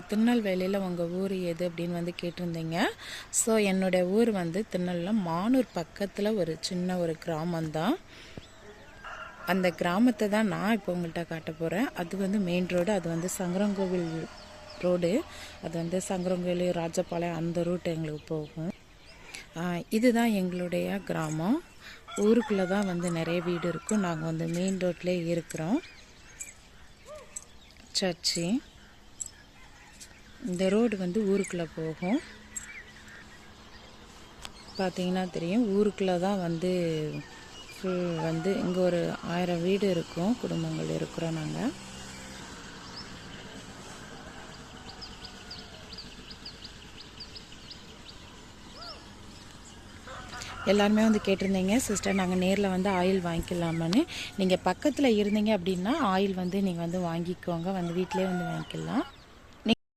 திருநெல்வேலியில் உங்கள் ஊர் எது அப்படின்னு வந்து கேட்டிருந்தீங்க. ஸோ என்னோடய ஊர் வந்து திருநெல்வேலியில் மானூர் பக்கத்தில் ஒரு சின்ன ஒரு கிராமம்தான். அந்த கிராமத்தை தான் நான் இப்போ உங்கள்கிட்ட காட்ட போகிறேன். அது வந்து மெயின் ரோடு, அது வந்து சங்கரங்கோவில் ரோடு. அது வந்து சங்கரங்கோவில் ராஜபாளையம் அந்த ரூட் எங்களுக்கு போகும். இதுதான் எங்களுடைய கிராமம். ஊருக்குள்ளே தான் வந்து நிறைய வீடு இருக்கும். நாங்கள் வந்து மெயின் ரோட்லேயே இருக்கிறோம். சர்ச்சு இந்த ரோடு வந்து ஊருக்குள்ளே போகும். பார்த்தீங்கன்னா தெரியும், ஊருக்குள்ளே தான் வந்து ஃபுல் வந்து இங்கே ஒரு 1000 வீடு இருக்கும், குடும்பங்கள் இருக்கிறோம் நாங்கள். எல்லாருமே வந்து கேட்டிருந்தீங்க, சிஸ்டர் நாங்கள் நேரில் வந்து ஆயில் வாங்கிக்கலாமான்னு. நீங்கள் பக்கத்தில் இருந்தீங்க அப்படின்னா ஆயில் வந்து நீங்கள் வந்து வாங்கிக்கோங்க, வந்து வீட்டிலே வந்து வாங்கிக்கலாம்.